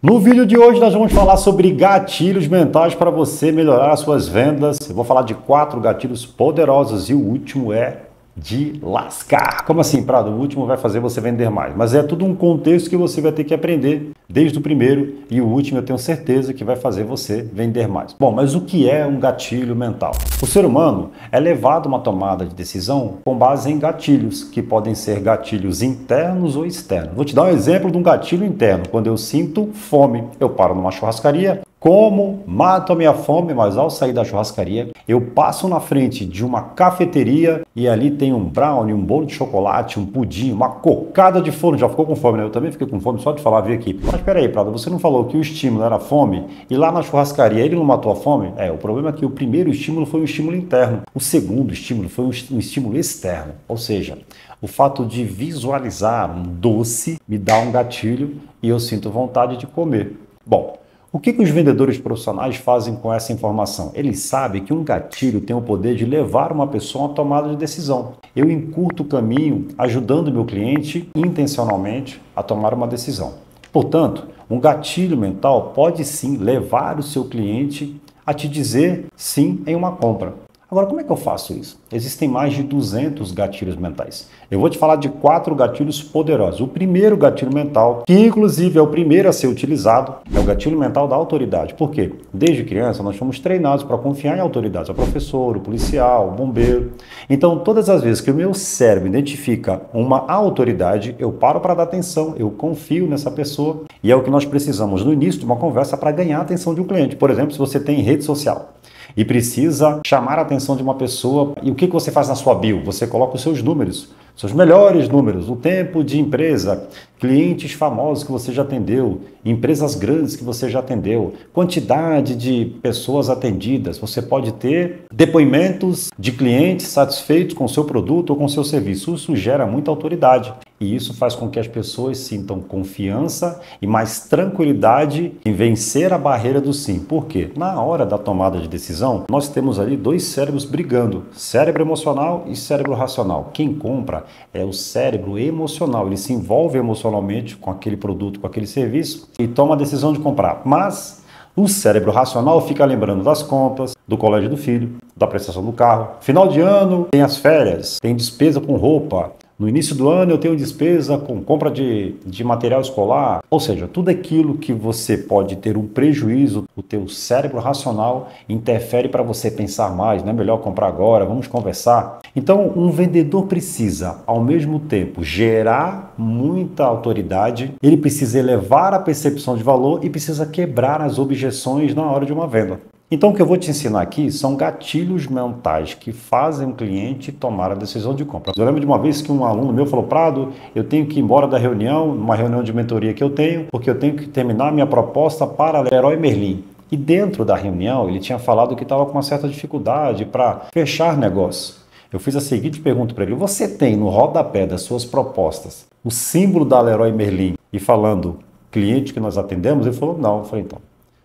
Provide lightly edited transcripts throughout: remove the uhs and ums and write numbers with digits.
No vídeo de hoje nós vamos falar sobre gatilhos mentais para você melhorar as suas vendas. Eu vou falar de 4 gatilhos poderosos e o último é de lascar. Como assim, Prado? O último vai fazer você vender mais. Mas é tudo um contexto que você vai ter que aprender desde o primeiro e o último eu tenho certeza que vai fazer você vender mais. Bom, mas o que é um gatilho mental? O ser humano é levado a uma tomada de decisão com base em gatilhos, que podem ser gatilhos internos ou externos. Vou te dar um exemplo de um gatilho interno. Quando eu sinto fome, eu paro numa churrascaria, como, mato a minha fome, mas ao sair da churrascaria, eu passo na frente de uma cafeteria e ali tem um brownie, um bolo de chocolate, um pudim, uma cocada de forno. Já ficou com fome, né? Eu também fiquei com fome só de falar, vir aqui. Mas peraí, Prado, você não falou que o estímulo era fome e lá na churrascaria ele não matou a fome? O problema é que o primeiro estímulo foi um estímulo interno. O segundo estímulo foi um estímulo externo. Ou seja, o fato de visualizar um doce me dá um gatilho e eu sinto vontade de comer. Bom, o que os vendedores profissionais fazem com essa informação? Eles sabem que um gatilho tem o poder de levar uma pessoa a uma tomada de decisão. Eu encurto o caminho ajudando o meu cliente intencionalmente a tomar uma decisão. Portanto, um gatilho mental pode sim levar o seu cliente a te dizer sim em uma compra. Agora, como é que eu faço isso? Existem mais de 200 gatilhos mentais. Eu vou te falar de 4 gatilhos poderosos. O primeiro gatilho mental, que inclusive é o primeiro a ser utilizado, é o gatilho mental da autoridade. Por quê? Desde criança nós fomos treinados para confiar em autoridades, o professor, o policial, o bombeiro. Então, todas as vezes que o meu cérebro identifica uma autoridade, eu paro para dar atenção, eu confio nessa pessoa e é o que nós precisamos no início de uma conversa para ganhar a atenção de um cliente. Por exemplo, se você tem rede social e precisa chamar a atenção de uma pessoa, e o que você faz na sua bio? Você coloca os seus números, seus melhores números, o tempo de empresa, clientes famosos que você já atendeu, empresas grandes que você já atendeu, quantidade de pessoas atendidas. Você pode ter depoimentos de clientes satisfeitos com o seu produto ou com o seu serviço. Isso gera muita autoridade. E isso faz com que as pessoas sintam confiança e mais tranquilidade em vencer a barreira do sim. Por quê? Na hora da tomada de decisão, nós temos ali 2 cérebros brigando, cérebro emocional e cérebro racional. Quem compra é o cérebro emocional, ele se envolve emocionalmente com aquele produto, com aquele serviço e toma a decisão de comprar. Mas o cérebro racional fica lembrando das contas, do colégio do filho, da prestação do carro. Final de ano, tem as férias, tem despesa com roupa. No início do ano eu tenho despesa com compra de material escolar, ou seja, tudo aquilo que você pode ter um prejuízo, o teu cérebro racional interfere para você pensar mais, não é melhor comprar agora, vamos conversar. Então um vendedor precisa ao mesmo tempo gerar muita autoridade, ele precisa elevar a percepção de valor e precisa quebrar as objeções na hora de uma venda. Então o que eu vou te ensinar aqui são gatilhos mentais que fazem o cliente tomar a decisão de compra. Eu lembro de uma vez que um aluno meu falou: Prado, eu tenho que ir embora da reunião, uma reunião de mentoria que eu tenho, porque eu tenho que terminar minha proposta para Leroy Merlin. E dentro da reunião ele tinha falado que estava com uma certa dificuldade para fechar negócio. Eu fiz a seguinte pergunta para ele: você tem no rodapé das suas propostas o símbolo da Leroy Merlin e falando cliente que nós atendemos? Ele falou: não. Eu falei: então.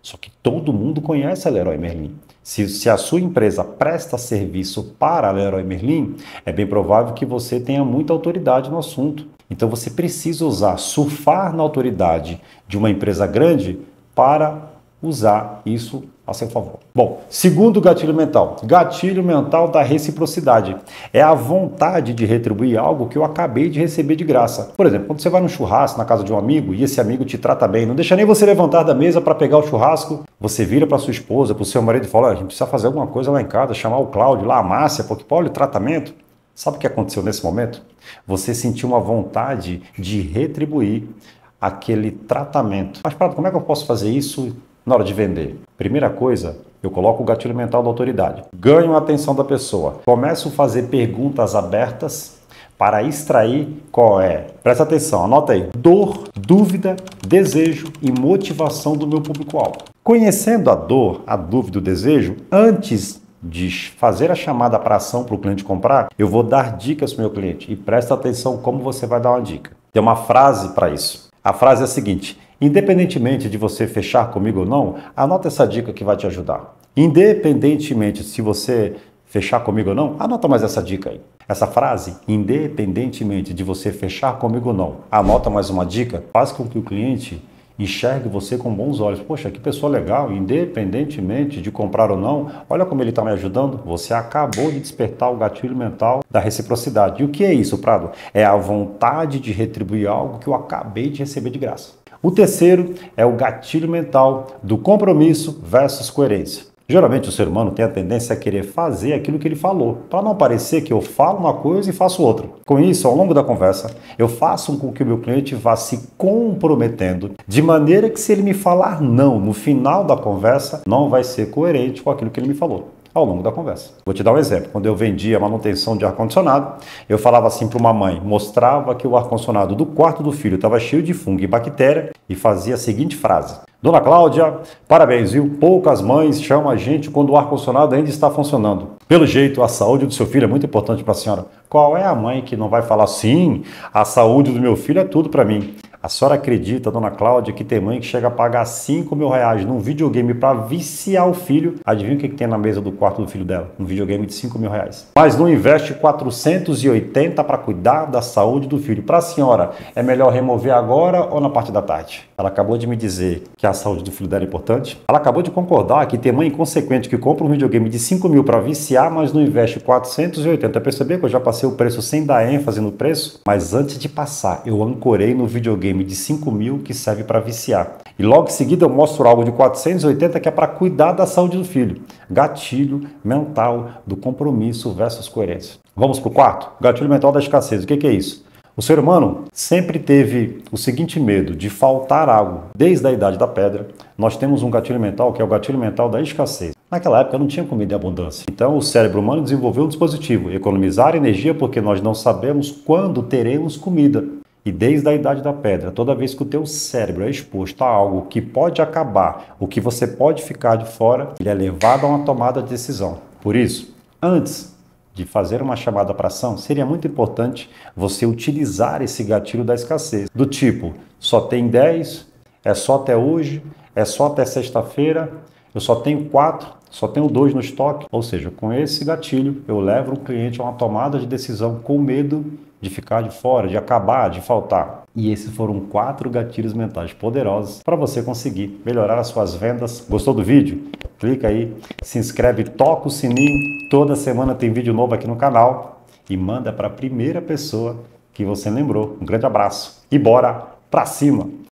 Só que todo mundo conhece a Leroy Merlin. Se a sua empresa presta serviço para a Leroy Merlin, é bem provável que você tenha muita autoridade no assunto. Então você precisa surfar na autoridade de uma empresa grande para usar isso a seu favor. Bom, segundo gatilho mental da reciprocidade. É a vontade de retribuir algo que eu acabei de receber de graça. Por exemplo, quando você vai num churrasco na casa de um amigo e esse amigo te trata bem, não deixa nem você levantar da mesa para pegar o churrasco, você vira para sua esposa, para o seu marido e fala: a gente precisa fazer alguma coisa lá em casa, chamar o Cláudio, lá a Márcia, porque olha o tratamento. Sabe o que aconteceu nesse momento? Você sentiu uma vontade de retribuir aquele tratamento. Mas, Prado, como é que eu posso fazer isso na hora de vender? Primeira coisa, eu coloco o gatilho mental da autoridade. Ganho a atenção da pessoa. Começo a fazer perguntas abertas para extrair qual é. Presta atenção, anota aí. Dor, dúvida, desejo e motivação do meu público-alvo. Conhecendo a dor, a dúvida, o desejo, antes de fazer a chamada para ação para o cliente comprar, eu vou dar dicas para o meu cliente. E presta atenção como você vai dar uma dica. Tem uma frase para isso. A frase é a seguinte: independentemente de você fechar comigo ou não, anota essa dica que vai te ajudar. Independentemente se você fechar comigo ou não, anota mais essa dica aí. Essa frase, independentemente de você fechar comigo ou não, anota mais uma dica, faz com que o cliente Enxergue você com bons olhos. Poxa, que pessoa legal, independentemente de comprar ou não, olha como ele está me ajudando. Você acabou de despertar o gatilho mental da reciprocidade. E o que é isso, Prado? É a vontade de retribuir algo que eu acabei de receber de graça. O terceiro é o gatilho mental do compromisso versus coerência. Geralmente o ser humano tem a tendência a querer fazer aquilo que ele falou, para não parecer que eu falo uma coisa e faço outra. Com isso, ao longo da conversa, eu faço com que o meu cliente vá se comprometendo, de maneira que se ele me falar não no final da conversa, não vai ser coerente com aquilo que ele me falou ao longo da conversa. Vou te dar um exemplo. Quando eu vendia manutenção de ar-condicionado, eu falava assim para uma mãe, mostrava que o ar-condicionado do quarto do filho estava cheio de fungo e bactéria e fazia a seguinte frase: Dona Cláudia, parabéns, viu? Poucas mães chamam a gente quando o ar-condicionado ainda está funcionando. Pelo jeito, a saúde do seu filho é muito importante para a senhora. Qual é a mãe que não vai falar sim, a saúde do meu filho é tudo para mim? A senhora acredita, Dona Cláudia, que tem mãe que chega a pagar R$ 5.000 num videogame para viciar o filho? Adivinha o que tem na mesa do quarto do filho dela? Um videogame de R$ 5.000. Mas não investe 480 para cuidar da saúde do filho. Para a senhora, é melhor remover agora ou na parte da tarde? Ela acabou de me dizer que a saúde do filho dela é importante. Ela acabou de concordar que tem mãe inconsequente que compra um videogame de 5.000 para viciar, mas não investe 480. Percebeu que eu já passei o preço sem dar ênfase no preço? Mas antes de passar, eu ancorei no videogame de 5.000 que serve para viciar. E logo em seguida eu mostro algo de 480 que é para cuidar da saúde do filho. Gatilho mental do compromisso versus coerência. Vamos para o quarto? Gatilho mental da escassez. O que é isso? O ser humano sempre teve o seguinte medo de faltar algo. Desde a idade da pedra, nós temos um gatilho mental que é o gatilho mental da escassez. Naquela época não tinha comida em abundância. Então o cérebro humano desenvolveu um dispositivo, economizar energia porque nós não sabemos quando teremos comida. E desde a idade da pedra, toda vez que o teu cérebro é exposto a algo que pode acabar, o que você pode ficar de fora, ele é levado a uma tomada de decisão. Por isso, antes de fazer uma chamada para ação, seria muito importante você utilizar esse gatilho da escassez. Do tipo, só tem 10, é só até hoje, é só até sexta-feira, eu só tenho 4, só tenho 2 no estoque. Ou seja, com esse gatilho, eu levo o cliente a uma tomada de decisão com medo de ficar de fora, de acabar, de faltar. E esses foram 4 gatilhos mentais poderosos para você conseguir melhorar as suas vendas. Gostou do vídeo? Clica aí, se inscreve, toca o sininho. Toda semana tem vídeo novo aqui no canal e manda para a primeira pessoa que você lembrou. Um grande abraço e bora pra cima!